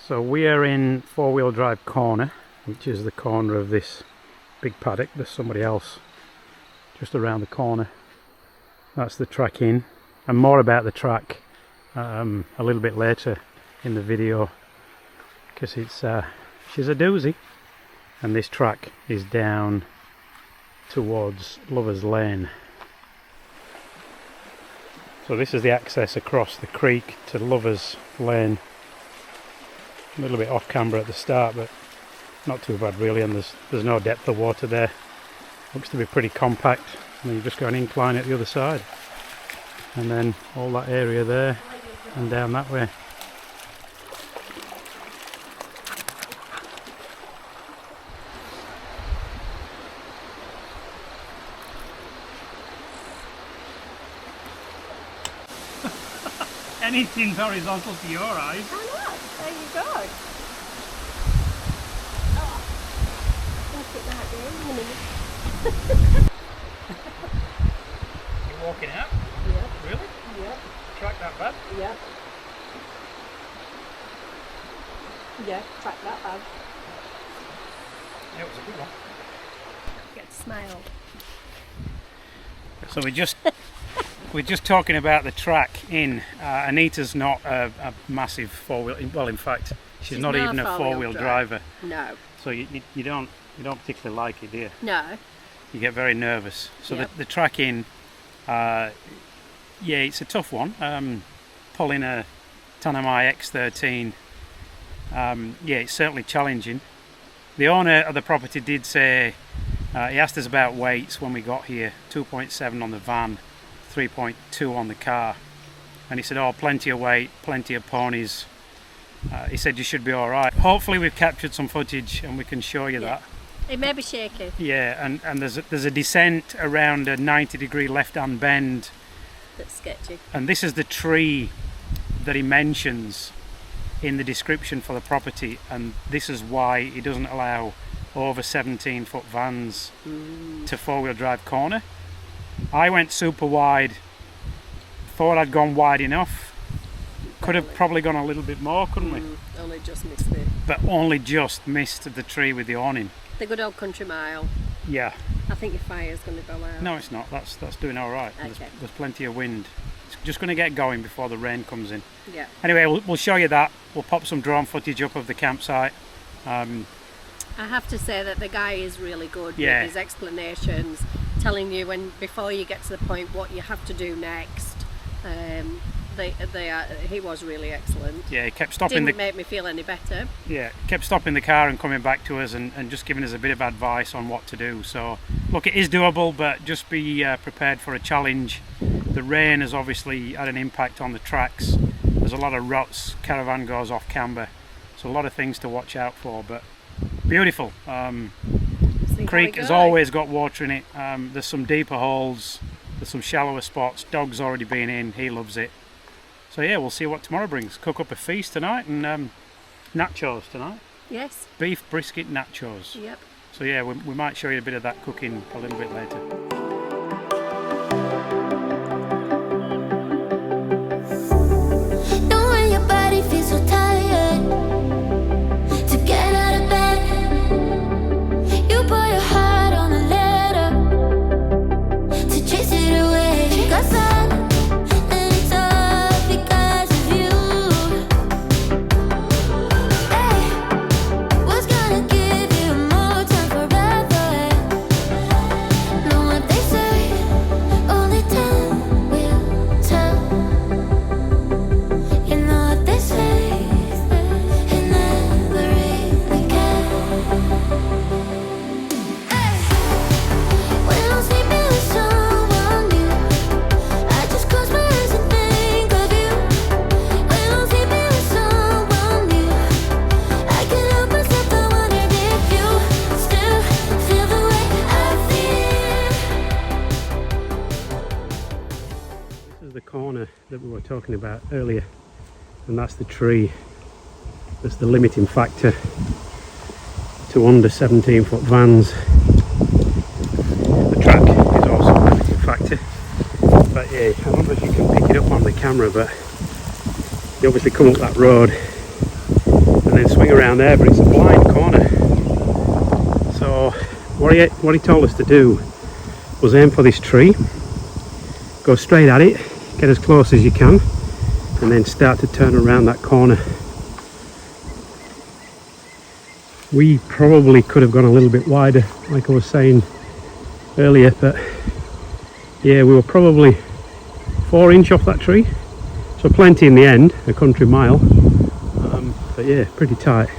So we are in four-wheel drive corner, which is the corner of this big paddock. There's somebody else just around the corner. That's the track in, and more about the track a little bit later in the video, because she's a doozy. And this track is down towards Lovers Lane. So this is the access across the creek to Lovers Lane. A little bit off camber at the start, but not too bad really, and there's no depth of water there. Looks to be pretty compact, and then you've just got an incline at the other side. And then all that area there and down that way. Anything's horizontal to your eyes. I know. There you go. Oh. Look at that game. You're walking out? Yep. Really? Yep. Track that bad? Yep. Yeah, track that bad. Yeah, it was a good one. Get to smile. So we're just talking about the track in. Anita's not a massive four-wheel. Well, in fact, she's not even a four-wheel driver. No. So you don't particularly like it, do you? No. You get very nervous. So yep. the track in, yeah, it's a tough one. Pulling a Tarome X13, yeah, it's certainly challenging. The owner of the property did say, he asked us about weights when we got here. 2.7 on the van, 3.2 on the car, and he said, oh, plenty of weight, plenty of ponies. He said you should be all right. Hopefully we've captured some footage and we can show you that. It may be shaky. Yeah, and there's a descent around a 90-degree left-hand bend. That's sketchy. And this is the tree that he mentions in the description for the property, and this is why he doesn't allow over 17-foot vans to four-wheel drive corner. I went super wide, thought I'd gone wide enough. Could have probably gone a little bit more, couldn't we? Only just missed it. But only just missed the tree with the awning. The good old country mile. Yeah. I think your fire's going to go out. No, it's not. That's doing all right. Okay. There's plenty of wind. It's just going to get going before the rain comes in. Yeah. Anyway, we'll show you that. We'll pop some drone footage up of the campsite. I have to say that the guy is really good yeah. with his explanations, telling you before you get to the point what you have to do next. He was really excellent. Yeah, he kept stopping. Didn't make me feel any better. Yeah, kept stopping the car and coming back to us and just giving us a bit of advice on what to do. So look, it is doable, but just be prepared for a challenge. The rain has obviously had an impact on the tracks. There's a lot of ruts, caravan goes off camber, so a lot of things to watch out for, but beautiful. Creek has always got water in it. There's some deeper holes, there's some shallower spots. Dog's already been in, he loves it. So yeah, we'll see what tomorrow brings. Cook up a feast tonight and nachos tonight. Yes. Beef brisket nachos. Yep. So yeah, we might show you a bit of that cooking a little bit later. That we were talking about earlier, and that's the tree that's the limiting factor to under 17-foot vans. The track is also a limiting factor, but yeah, I don't know if you can pick it up on the camera, but you obviously come up that road and and then swing around there, but it's a blind corner. So what he told us to do was aim for this tree, go straight at it, get as close as you can, and then start to turn around that corner. We probably could have gone a little bit wider, like I was saying earlier, but yeah, we were probably 4 inch off that tree, so plenty in the end, a country mile, but yeah, pretty tight.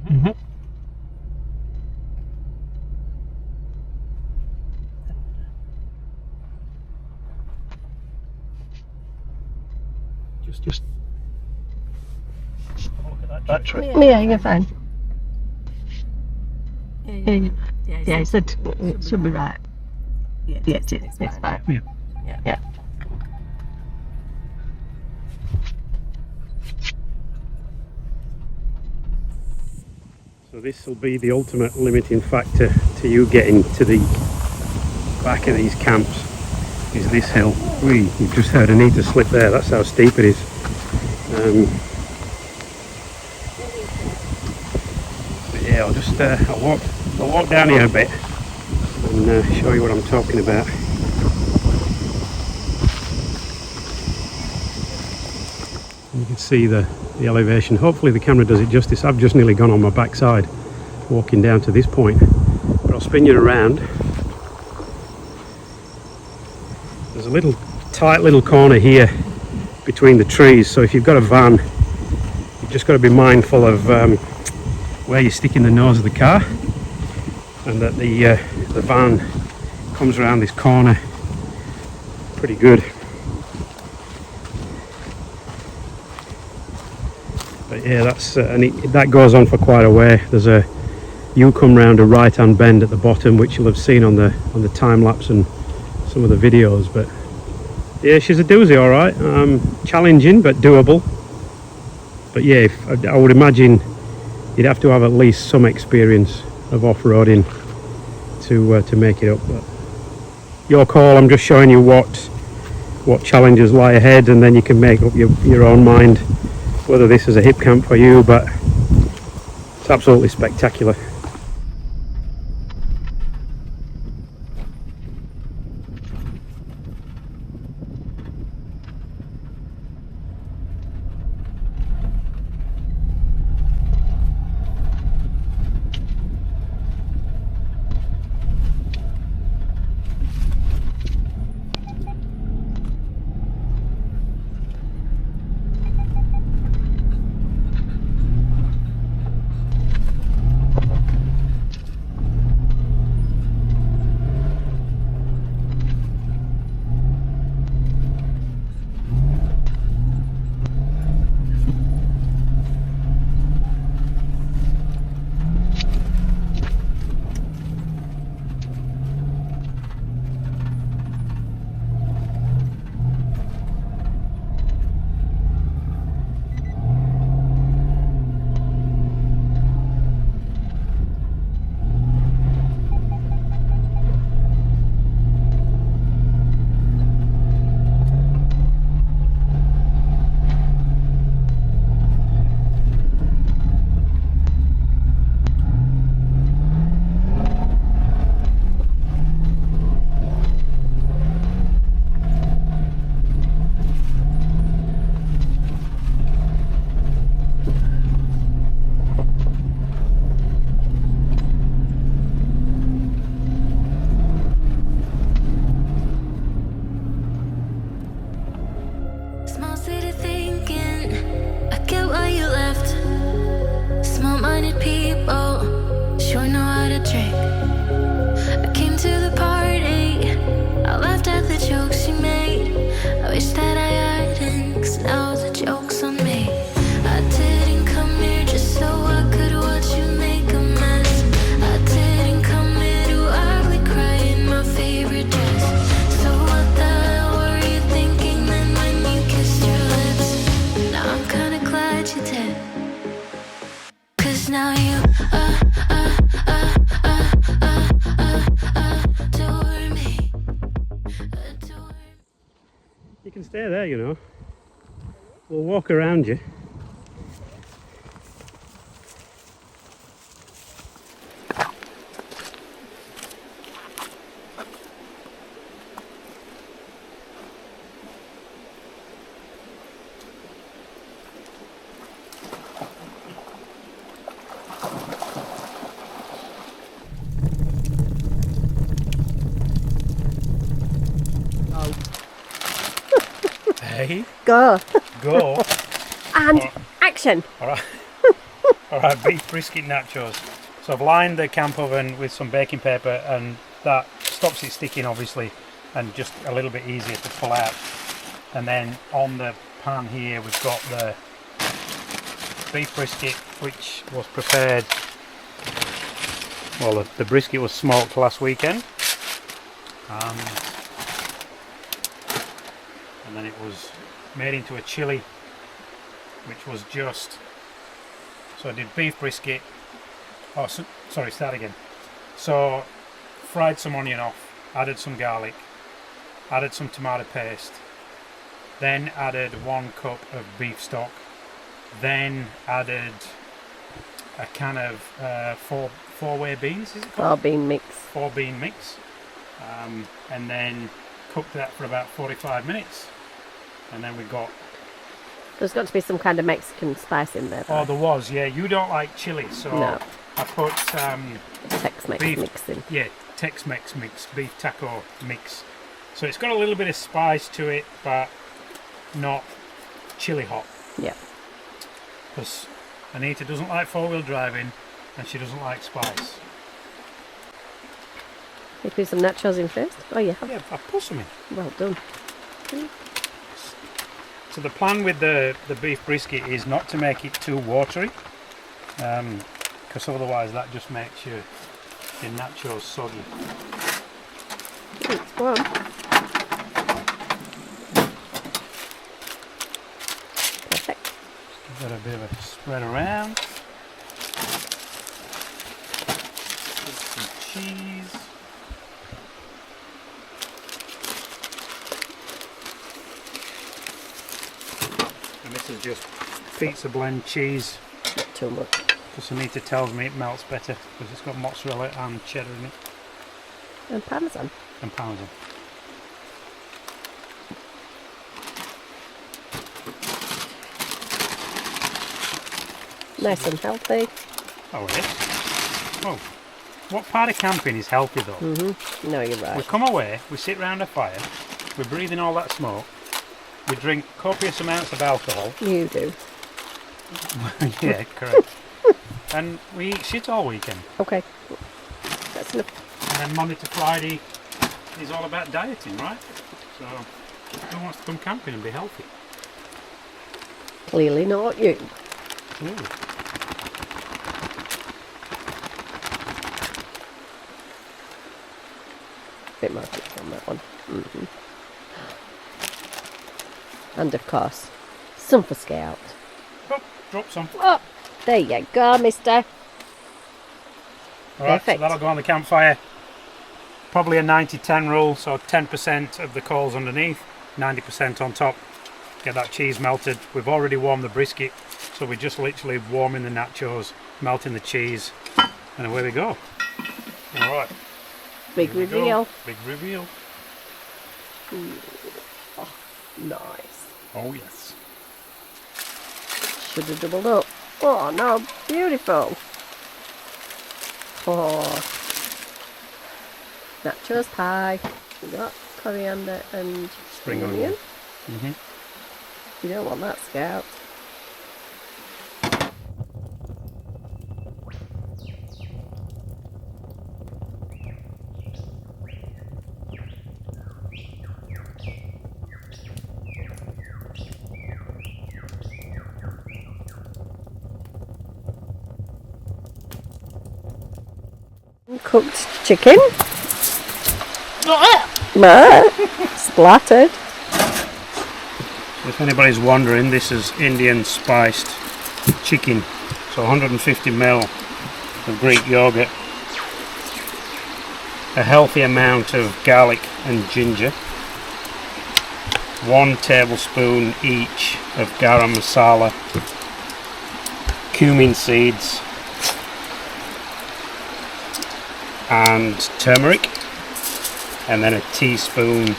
Mm-hmm. Just look at that tree. Yeah, you're fine. Yeah, It should be right. Yeah, It's fine. Yeah. So this will be the ultimate limiting factor to you getting to the back of these camps, is this hill. You've just heard a need to slip there, that's how steep it is. But yeah, I'll walk down here a bit and show you what I'm talking about. You can see the elevation. Hopefully the camera does it justice. I've just nearly gone on my backside walking down to this point, but I'll spin you around. There's a tight little corner here between the trees, so if you've got a van, you've just got to be mindful of where you're sticking the nose of the car, and that the van comes around this corner pretty good. But yeah, that's that goes on for quite a way. There's you come round a right hand bend at the bottom, which you'll have seen on the time lapse and some of the videos. But yeah, she's a doozy, all right. Challenging but doable. But yeah, I would imagine you'd have to have at least some experience of off-roading to make it up. But your call. I'm just showing you what challenges lie ahead, and then you can make up your own mind whether this is a Hipcamp for you. But it's absolutely spectacular. Stay there, you know. We'll walk around you. Hey, Go. go. And action. Alright. Alright, beef brisket nachos. So I've lined the camp oven with some baking paper, and that stops it sticking obviously, and just a little bit easier to pull out. And then on the pan here we've got the beef brisket, which was prepared, well, the brisket was smoked last weekend. And then it was made into a chili, which was just, so I did beef brisket, oh sorry, start again. So fried some onion off, added some garlic, added some tomato paste, then added 1 cup of beef stock, then added a can of four-way beans, is it called? 4-bean mix. 4-bean mix, and then cooked that for about 45 minutes. And then we got... There's got to be some kind of Mexican spice in there, though. Oh, there was, yeah. You don't like chili, so no. I put Tex-Mex beef, mix in. Yeah, Tex-Mex mix, beef taco mix. So it's got a little bit of spice to it, but not chili hot. Yeah. Because Anita doesn't like 4-wheel driving, and she doesn't like spice. You put some nachos in first? Oh, you have? Yeah, I put some in. Well done. So the plan with the beef brisket is not to make it too watery, because otherwise that just makes your nachos soggy. Go on. Perfect. Just give that a bit of a spread around. Put some cheese. And this is just pizza blend cheese. Not too much. Because Anita tells me it melts better because it's got mozzarella and cheddar in it. And parmesan. And parmesan. Nice and healthy. Oh, it is. Oh, what part of camping is healthy though? Mm-hmm. No, you're right. We come away, we sit round a fire, we breathe in all that smoke, we drink copious amounts of alcohol. You do. Yeah, correct. And we eat shit all weekend. Okay. That's enough. And then Monday to Friday is all about dieting, right? So, who wants to come camping and be healthy? Clearly not you. Ooh. Bit more pizza on that one. Mm-hmm. And of course, some for Scout. Oh, drop some. Oh, there you go, mister. Alright, so Perfect. that'll go on the campfire. Probably a 90-10 rule, so 10% of the coals underneath, 90% on top. Get that cheese melted. We've already warmed the brisket, so we're just literally warming the nachos, melting the cheese, and away we go. Alright. Big reveal. Big reveal. Ooh. Oh, nice. Oh yes. Should have doubled up. Oh no, beautiful. Oh. Nachos pie. We got coriander and Spring onion. Mm-hmm. You don't want that, Scout. Cooked chicken. Splattered. If anybody's wondering, this is Indian spiced chicken. So 150 ml of Greek yogurt. A healthy amount of garlic and ginger. 1 tablespoon each of garam masala, cumin seeds and turmeric, and then a teaspoon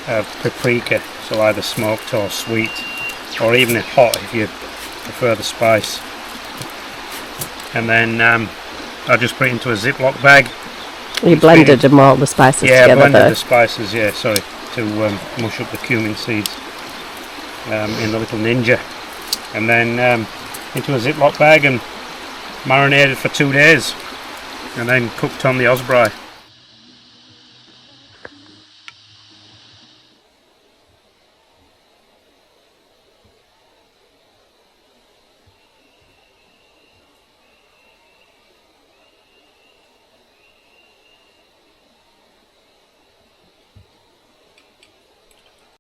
of paprika, so either smoked or sweet, or even hot if you prefer the spice. And then I'll just put it into a Ziploc bag. You blended them all the spices together? together. Yeah, blended the spices, yeah, sorry, to mush up the cumin seeds in the little Ninja. And then into a Ziploc bag and marinated for 2 days, and then cooked on the Oz Brai.